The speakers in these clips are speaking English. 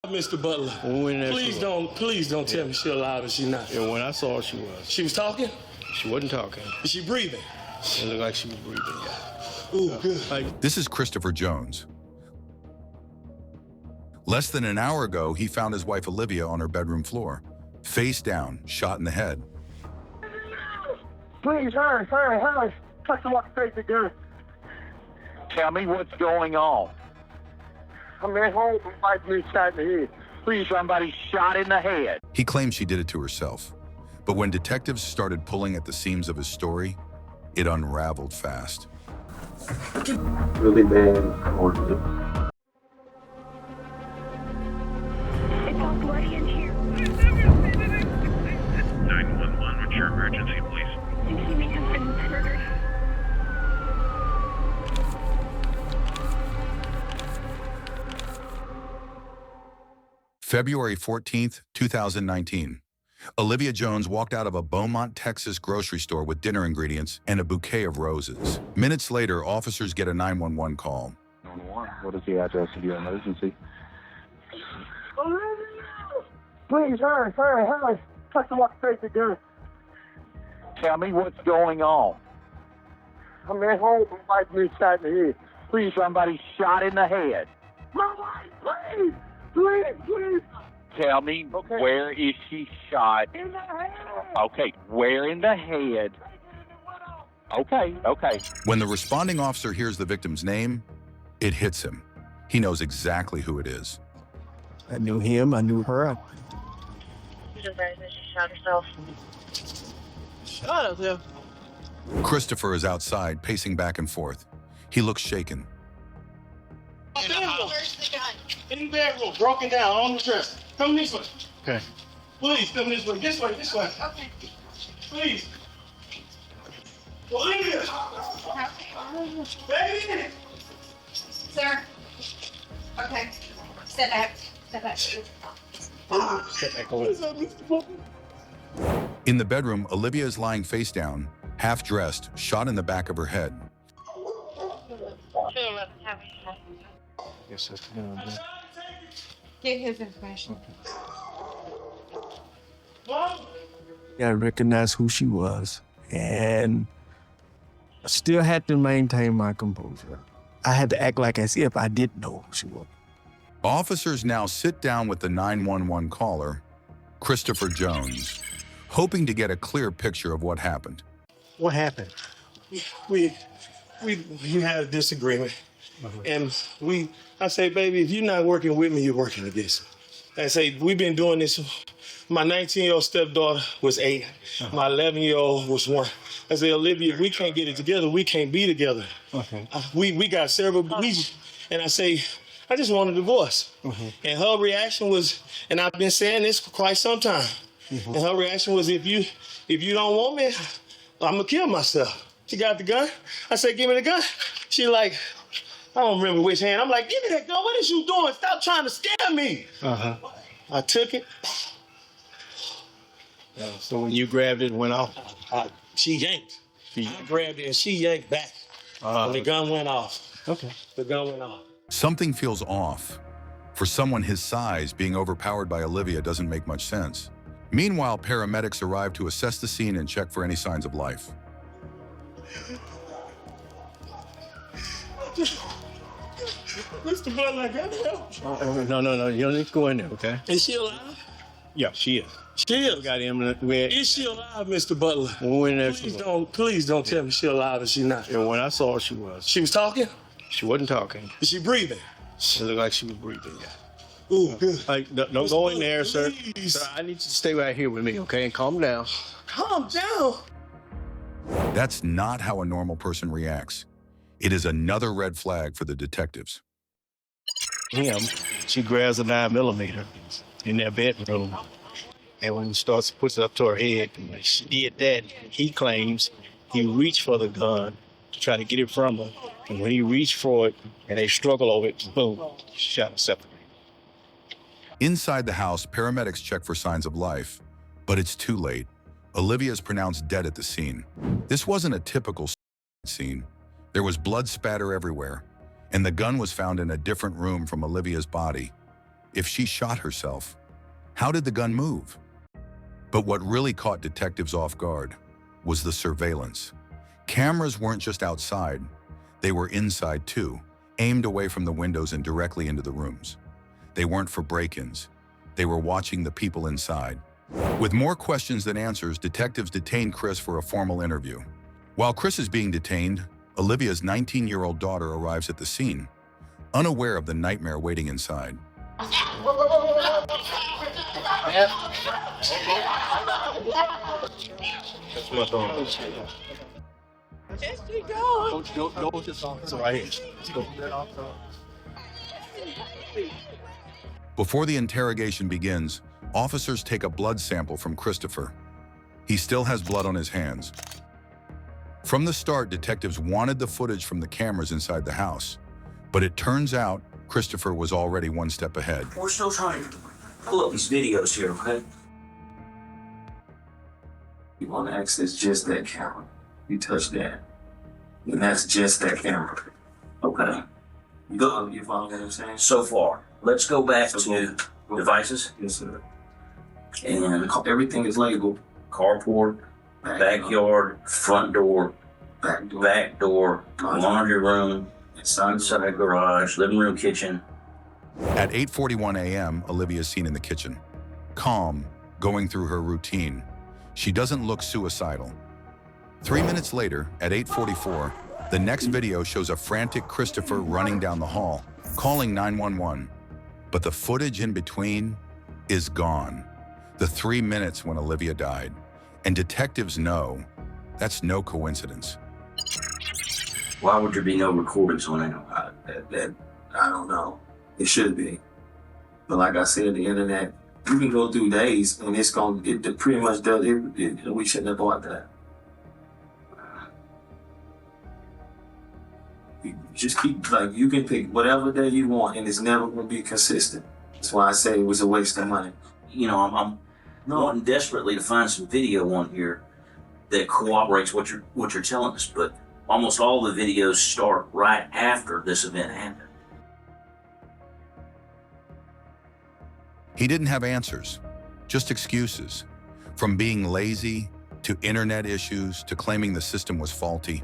Mr. Butler. Please don't tell me she's alive and she's not. And when I saw her, she was. She was talking? She wasn't talking. Is she breathing? It looked like she was breathing, yeah. Ooh, good. This is Christopher Jones. Less than an hour ago, he found his wife Olivia on her bedroom floor, face down, shot in the head. Please, hurry. Touch the walk straight to gun. Tell me what's going on. I'm at home, my wife been shot in the head. Please, somebody shot in the head. He claimed she did it to herself. But when detectives started pulling at the seams of his story, it unraveled fast. Really bad or It's all bloody in here. 911, what's your emergency, please? Jimmy has been murdered. February 14th, 2019. Olivia Jones walked out of a Beaumont, Texas grocery store with dinner ingredients and a bouquet of roses. Minutes later, officers get a 911 call. 911. What is the address of your emergency? Please, hurry. Touch the walk straight to gun. Tell me what's going on. I'm at home, my wife been shot in the head. Please, somebody shot in the head. My wife, please. Tell me, Okay. Where is she shot? In the head. Okay, where in the head? Okay. When the responding officer hears the victim's name, it hits him. He knows exactly who it is. I knew him, I knew her. She shot herself. Shot herself? Christopher is outside, pacing back and forth. He looks shaken. Where's the gun? In the bedroom, broken down, on the dresser. Come this way. Okay. Please, come this way. This way. Okay. Please. Olivia! Baby! Sir. Okay. Step back. Step back over. In the bedroom, Olivia is lying face down, half dressed, shot in the back of her head. Yes, that's good. Get his information. I recognized who she was, and I still had to maintain my composure. I had to act like as if I didn't know who she was. Officers now sit down with the 911 caller, Christopher Jones, hoping to get a clear picture of what happened. What happened? We had a disagreement. And I say, baby, if you're not working with me, you're working against me. I say, we've been doing this. My 19-year-old stepdaughter was 8. My 11-year-old was 1. I say, Olivia, if we can't get it together, we can't be together. Okay. We got several, and I say, I just want a divorce. And her reaction was, and I've been saying this for quite some time, and her reaction was, if you don't want me, I'm gonna kill myself. She got the gun. I said, give me the gun. She like, I don't remember which hand. I'm like, give me that gun. What is you doing? Stop trying to scare me. I took it. So when you grabbed it, it went off? She yanked. I grabbed it and she yanked back. And the gun went off. Okay. The gun went off. Something feels off. For someone his size, being overpowered by Olivia doesn't make much sense. Meanwhile, paramedics arrive to assess the scene and check for any signs of life. Mr. Butler, I got help. No, you don't need to go in there, okay? Is she alive? Yeah, she is. She is. We got him. Is she alive, Mr. Butler? When there, Please don't tell me she's alive and she's not. And when I saw her, she was. She was talking? She wasn't talking. Is she breathing? It looked like she was breathing, yeah. Ooh, good. Like, don't go in there, sir. Please. Sir, I need you to stay right here with me, okay? And calm down. Calm down. That's not how a normal person reacts. It is another red flag for the detectives. She grabs a 9mm in their bedroom, and when she puts it up to her head, and she did that, he claims he reached for the gun to try to get it from her, and when he reached for it, and they struggle over it, boom, she shot herself. Inside the house, paramedics check for signs of life, but it's too late. Olivia is pronounced dead at the scene. This wasn't a typical scene. There was blood spatter everywhere, and the gun was found in a different room from Olivia's body. if she shot herself, how did the gun move? But what really caught detectives off guard was the surveillance. Cameras weren't just outside, they were inside too, aimed away from the windows and directly into the rooms. They weren't for break-ins, they were watching the people inside. With more questions than answers, detectives detained Chris for a formal interview. While Chris is being detained, Olivia's 19-year-old daughter arrives at the scene, unaware of the nightmare waiting inside. That's my daughter. Go with this officer right here. Let's go. Before the interrogation begins, officers take a blood sample from Christopher. He still has blood on his hands. From the start, detectives wanted the footage from the cameras inside the house, but it turns out Christopher was already one step ahead. We're still trying to pull up these videos here, okay? You want to access just that camera. You touch that. And that's just that camera. Okay. You follow what I'm saying? So far, let's go back to devices. Yes, sir. And Everything is labeled. carport, backyard, front door, back door, laundry room, inside garage, living room, kitchen. At 8:41 a.m., Olivia is seen in the kitchen, calm, going through her routine. She doesn't look suicidal. 3 minutes later, at 8:44, the next video shows a frantic Christopher running down the hall, calling 911. But the footage in between is gone. The 3 minutes when Olivia died. And detectives know that's no coincidence. Why would there be no recordings on it? I don't know. It should be. But like I said, the internet, you can go through days and it pretty much does it. We shouldn't have bought that. You just keep, you can pick whatever day you want and it's never going to be consistent. That's why I say it was a waste of money. You know, I'm wanting desperately to find some video on here that corroborates what you're telling us, but almost all the videos start right after this event happened. He didn't have answers, just excuses. From being lazy, to internet issues, to claiming the system was faulty.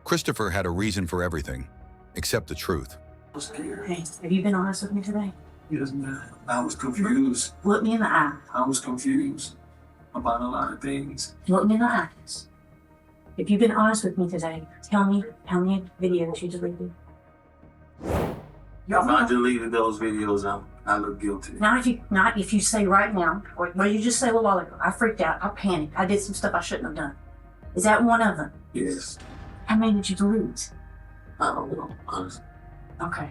Christopher had a reason for everything, except the truth. Hey, have you been honest with me today? Yes, ma'am. I was confused. Look me in the eye. I was confused about a lot of things. Look me in the eyes. If you've been honest with me today, tell me how many videos you deleted. If I deleted those videos, I look guilty. Not if you say right now, or what you just say a little while ago, I freaked out, I panicked, I did some stuff I shouldn't have done. Is that one of them? Yes. How many did you delete? I don't know, honestly. Okay.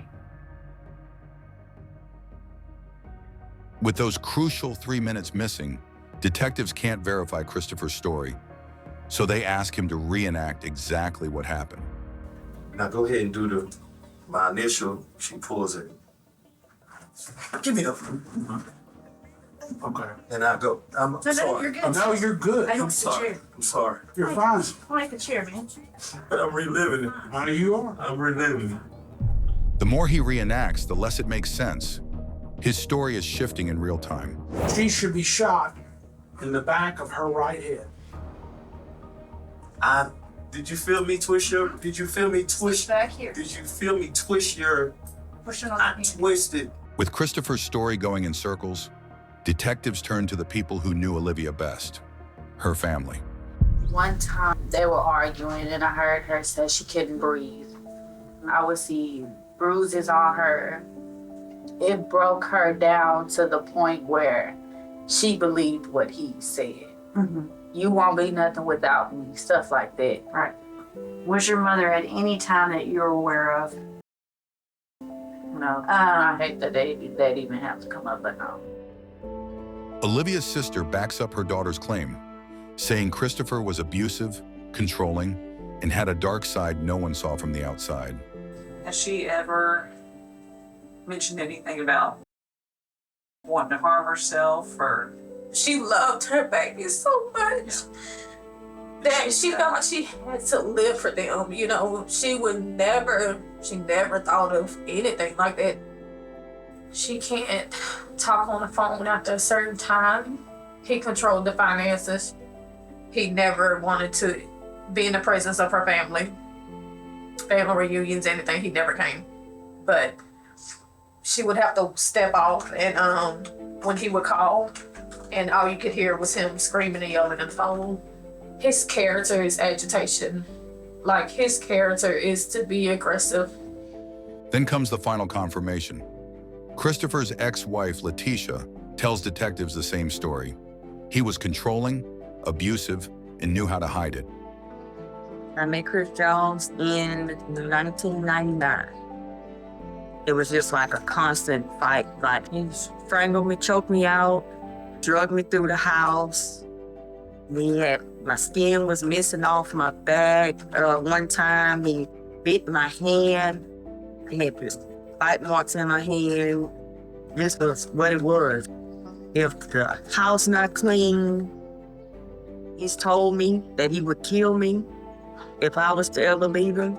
With those crucial 3 minutes missing, detectives can't verify Christopher's story, so they ask him to reenact exactly what happened. Now go ahead and do my initial. She pulls it. Give me the. Okay. And I go. I'm sorry. You're good. No, you're good. I don't I'm see sorry. chair. I'm sorry. You're fine. I like the chair, man. I'm reliving it. How you are? I'm reliving it. The more he reenacts, the less it makes sense. His story is shifting in real time. She should be shot in the back of her right head. Did you feel me twist your? Did you feel me twist? Back here. Did you feel me twist your? Push it on I the hand. twisted. With Christopher's story going in circles, detectives turn to the people who knew Olivia best, her family. One time they were arguing and I heard her say she couldn't breathe. I would see bruises on her. It broke her down to the point where she believed what he said. Mm-hmm. You won't be nothing without me, stuff like that. Right. Was your mother at any time that you're aware of? No, I hate that that even have to come up, but no. Olivia's sister backs up her daughter's claim, saying Christopher was abusive, controlling, and had a dark side no one saw from the outside. Has she ever mentioned anything about wanting to harm herself or? She loved her baby so much that she felt like she had to live for them. You know, she never thought of anything like that. She can't talk on the phone after a certain time. He controlled the finances. He never wanted to be in the presence of her family. Family reunions, anything, he never came. But she would have to step off, and when he would call, and all you could hear was him screaming and yelling on the phone. His character is agitation. Like, his character is to be aggressive. Then comes the final confirmation. Christopher's ex-wife, Letitia, tells detectives the same story. He was controlling, abusive, and knew how to hide it. I met Chris Jones in 1999. It was just like a constant fight. Like, he strangled me, choked me out, drugged me through the house. My skin was missing off my back. One time he bit my hand. I had bite marks in my hand. This was what it was. If the house not clean, he's told me that he would kill me if I was to ever leave him.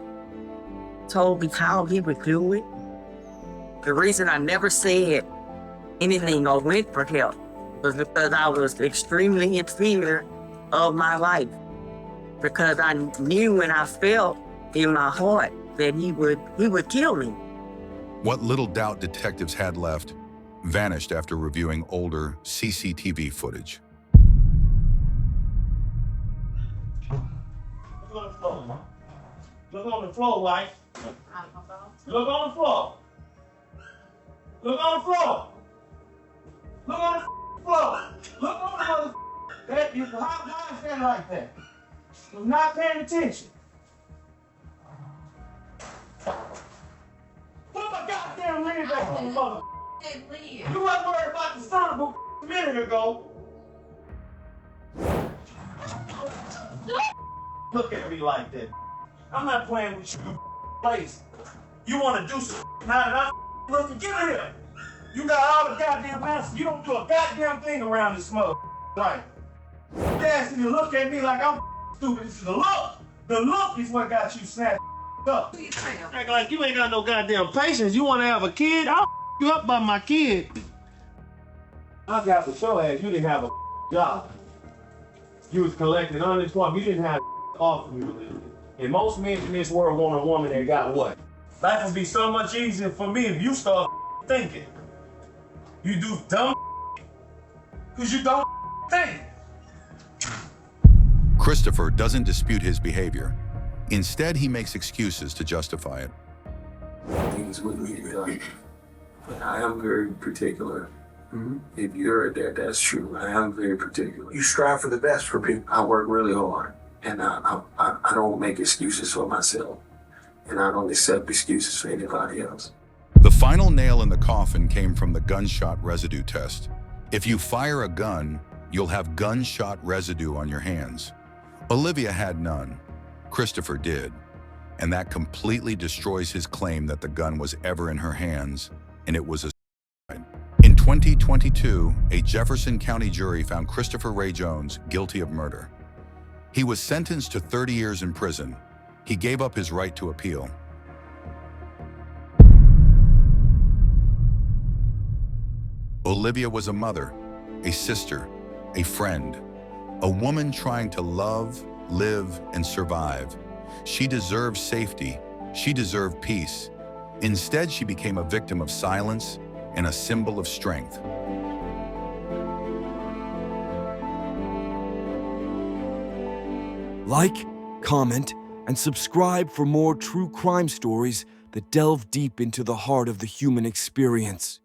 Told me how he would do it. The reason I never said anything or went for help was because I was extremely in fear of my life. Because I knew and I felt in my heart that he would kill me. What little doubt detectives had left vanished after reviewing older CCTV footage. Look on the floor. Look on the floor, wife. Look on the floor. Look on the floor. Look on the floor. Look on the floor. That is how is that like that? You're not paying attention. Put my goddamn lid back on the mother. You wasn't worried about the son of a minute ago. Look at me like that. I'm not playing with you, place. You want to do some now that I'm looking, get in here. You got all the goddamn answers. You don't do a goddamn thing around this mother, right? Yes, and you look at me like I'm stupid. This is the look. The look is what got you snatched up. Act like you ain't got no goddamn patience. You want to have a kid? I'll you up by my kid. I got to show ass. You didn't have a job. You was collecting unemployment. You didn't have off you. And most men in this world want a woman that got what? Life would be so much easier for me if you start thinking. You do dumb because you don't think. Christopher doesn't dispute his behavior. Instead, he makes excuses to justify it. Things wouldn't be done. But I am very particular. If you heard that, that's true. I am very particular. You strive for the best for people. I work really hard, and I don't make excuses for myself, and I don't accept excuses for anybody else. The final nail in the coffin came from the gunshot residue test. If you fire a gun, you'll have gunshot residue on your hands. Olivia had none. Christopher did. And that completely destroys his claim that the gun was ever in her hands, and it was a suicide. In 2022, a Jefferson County jury found Christopher Ray Jones guilty of murder. He was sentenced to 30 years in prison. He gave up his right to appeal. Olivia was a mother, a sister, a friend, a woman trying to love, live, and survive. She deserved safety. She deserved peace. Instead, she became a victim of silence and a symbol of strength. Like, comment, and subscribe for more true crime stories that delve deep into the heart of the human experience.